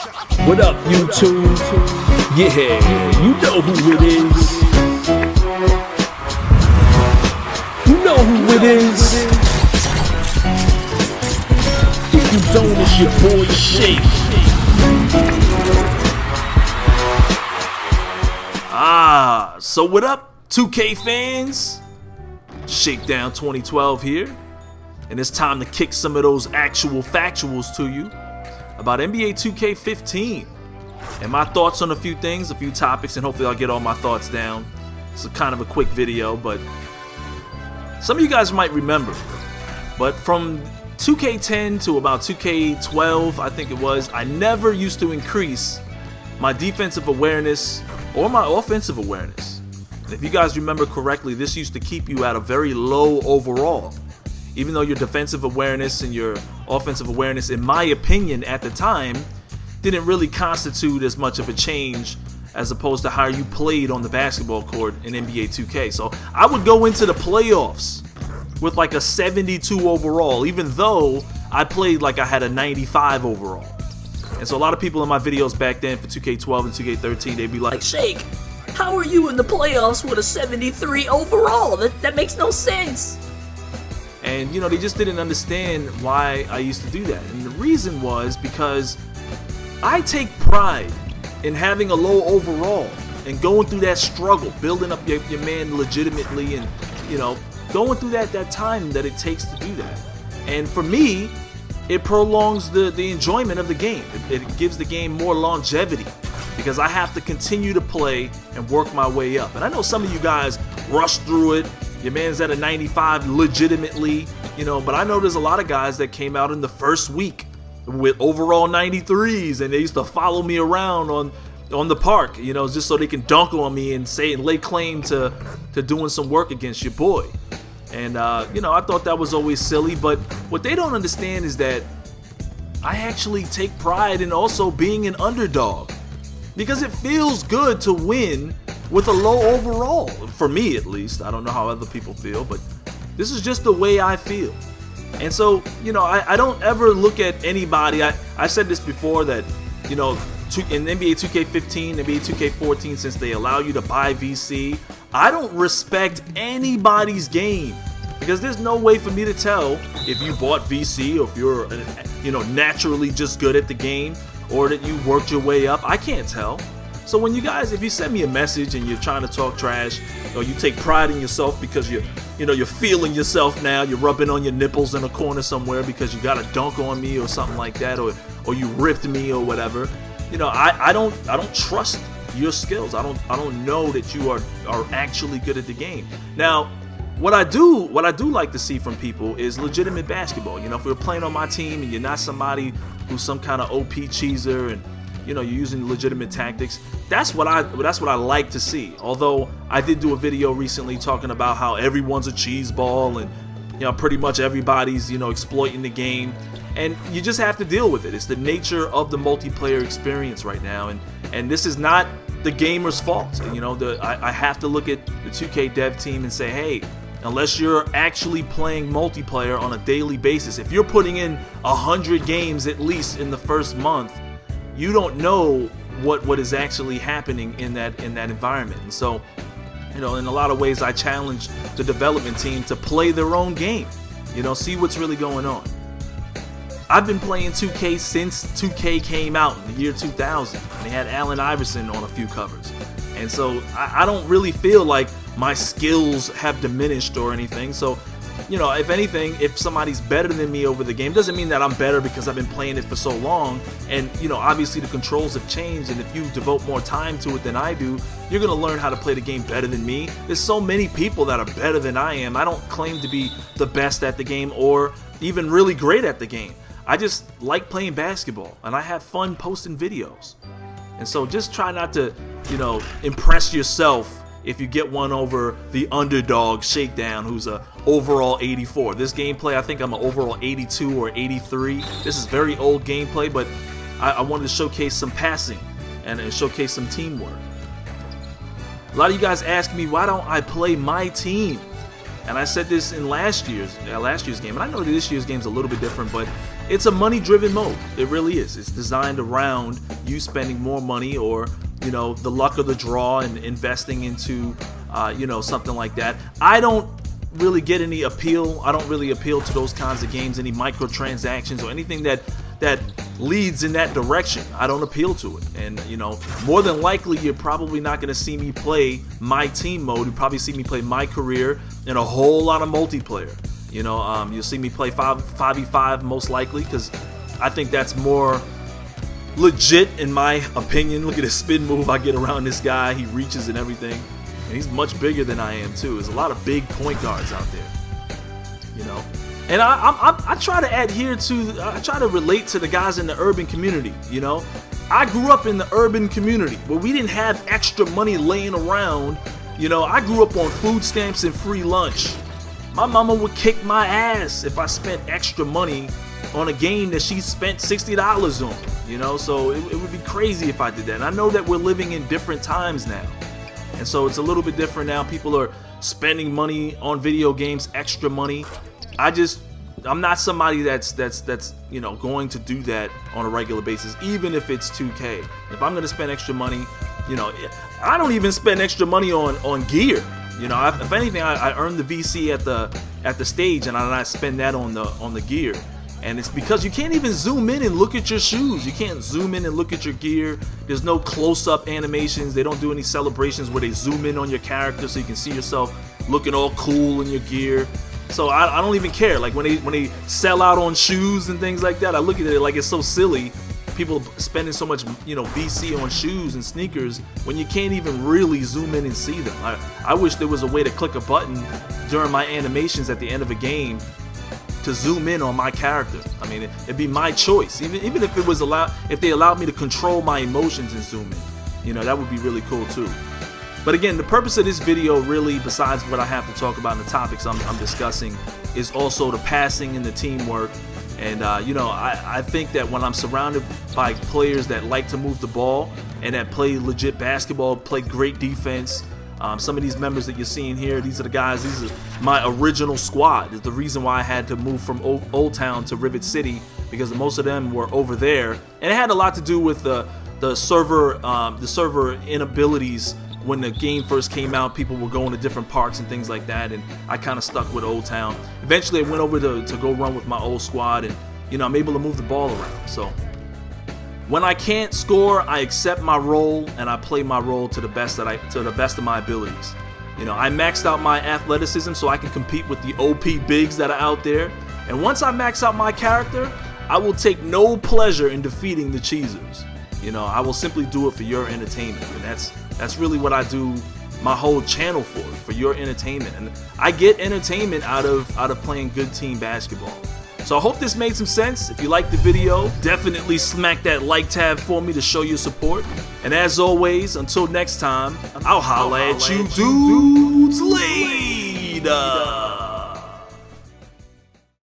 What up, YouTube? Yeah, you know who it is. You know who it is. If you don't, it's your boy Shake. So what up, 2K fans? Shakedown 2012 here, and it's time to kick some of those actual factuals to you about NBA 2K15 and my thoughts on a few things, a few topics, and hopefully I'll get all my thoughts down. It's kind of a quick video, but some of you guys might remember, but from 2K10 to about 2K12, I think it was, I never used to increase my defensive awareness or my offensive awareness. And if you guys remember correctly, this used to keep you at a very low overall. Even though your defensive awareness and your offensive awareness, in my opinion at the time, didn't really constitute as much of a change as opposed to how you played on the basketball court in NBA 2K. So I would go into the playoffs with like a 72 overall, even though I played like I had a 95 overall. And so a lot of people in my videos back then for 2K12 and 2K13, they'd be like, Shake, how are you in the playoffs with a 73 overall? That makes no sense. And, you know, they just didn't understand why I used to do that. And the reason was because I take pride in having a low overall and going through that struggle, building up your man legitimately and, you know, going through that time that it takes to do that. And for me, it prolongs the enjoyment of the game. It gives the game more longevity because I have to continue to play and work my way up. And I know some of you guys rush through it. Your man's at a 95 legitimately, you know, but I know there's a lot of guys that came out in the first week with overall 93s, and they used to follow me around on the park, you know, just so they can dunk on me and say and lay claim to doing some work against your boy. And, you know, I thought that was always silly, but what they don't understand is that I actually take pride in also being an underdog because it feels good to win with a low overall, for me at least. I don't know how other people feel, but this is just the way I feel. And so, you know, I don't ever look at anybody. I said this before that, you know, in NBA 2K15, NBA 2K14, since they allow you to buy VC, I don't respect anybody's game because there's no way for me to tell if you bought VC or if you're, you know, naturally just good at the game or that you worked your way up. I can't tell. So when you guys, if you send me a message and you're trying to talk trash, or you take pride in yourself because you're feeling yourself now, you're rubbing on your nipples in a corner somewhere because you got a dunk on me or something like that, or you ripped me or whatever, you know, I don't trust your skills. I don't know that you are actually good at the game. Now, what I do like to see from people is legitimate basketball. You know, if you're playing on my team and you're not somebody who's some kind of OP cheeser and, you know, you're using legitimate tactics, that's what I like to see. Although I did do a video recently talking about how everyone's a cheese ball and, you know, pretty much everybody's, you know, exploiting the game, and you just have to deal with it. It's the nature of the multiplayer experience right now, and this is not the gamer's fault. You know, I have to look at the 2K dev team and say, hey, unless you're actually playing multiplayer on a daily basis, if you're putting in 100 games at least in the first month, you don't know what is actually happening in that environment. And so, you know, in a lot of ways, I challenge the development team to play their own game. You know, see what's really going on. I've been playing 2K since 2K came out in the year 2000. And they had Allen Iverson on a few covers. And so I don't really feel like my skills have diminished or anything. So, you know, if anything, if somebody's better than me over the game, doesn't mean that I'm better because I've been playing it for so long. And, you know, obviously the controls have changed, and if you devote more time to it than I do, you're going to learn how to play the game better than me. There's so many people that are better than I am. I don't claim to be the best at the game or even really great at the game. I just like playing basketball, and I have fun posting videos. And so just try not to, you know, impress yourself if you get one over the underdog Shakedown, who's a overall 84. This gameplay, I think I'm an overall 82 or 83. This is very old gameplay, but I wanted to showcase some passing and showcase some teamwork. A lot of you guys ask me, why don't I play my team? And I said this in last year's game, and I know that this year's game's a little bit different, but it's a money-driven mode. It really is. It's designed around you spending more money, or the luck of the draw, and investing into something like that. I don't really get any appeal. I don't really appeal to those kinds of games, any microtransactions or anything that leads in that direction. I don't appeal to it. And more than likely, you're probably not going to see me play my team mode. You'll probably see me play my career and a whole lot of multiplayer. You'll see me play 5v5 most likely, because I think that's more legit in my opinion. Look at his spin move. I get around this guy, he reaches and everything, and he's much bigger than I am too. There's a lot of big point guards out there, and I try to adhere to, I try to relate to the guys in the urban community. I grew up in the urban community where we didn't have extra money laying around. I grew up on food stamps and free lunch. My mama would kick my ass if I spent extra money on a game that she spent $60 on, so it would be crazy if I did that. And I know that we're living in different times now, and so it's a little bit different now. People are spending money on video games, extra money. I'm not somebody that's going to do that on a regular basis, even if it's 2K. If I'm going to spend extra money, I don't even spend extra money on gear. If anything, I earn the VC at the stage, and I spend that on the gear. And it's because you can't even zoom in and look at your shoes. You can't zoom in and look at your gear. There's no close-up animations. They don't do any celebrations where they zoom in on your character so you can see yourself looking all cool in your gear. So I don't even care. Like when they sell out on shoes and things like that, I look at it like it's so silly. People spending so much, VC on shoes and sneakers when you can't even really zoom in and see them. I wish there was a way to click a button during my animations at the end of a game to zoom in on my character. I mean, it'd be my choice. Even if it was if they allowed me to control my emotions and zoom in, that would be really cool too. But again, the purpose of this video, really, besides what I have to talk about in the topics I'm discussing, is also the passing and the teamwork. And I think that when I'm surrounded by players that like to move the ball and that play legit basketball, play great defense, some of these members that you're seeing here, these are the guys, these are my original squad. It's the reason why I had to move from Old Town to Rivet City, because most of them were over there. And it had a lot to do with the server inabilities. When the game first came out, people were going to different parks and things like that, and I kind of stuck with Old Town. Eventually I went over to go run with my old squad, and I'm able to move the ball around. So when I can't score, I accept my role and I play my role to the best of my abilities. I maxed out my athleticism so I can compete with the OP bigs that are out there. And once I max out my character, I will take no pleasure in defeating the cheesers. I will simply do it for your entertainment, and that's really what I do my whole channel for your entertainment. And I get entertainment out of playing good team basketball. So I hope this made some sense. If you liked the video, definitely smack that like tab for me to show your support. And as always, until next time, I'll holla at you dudes later.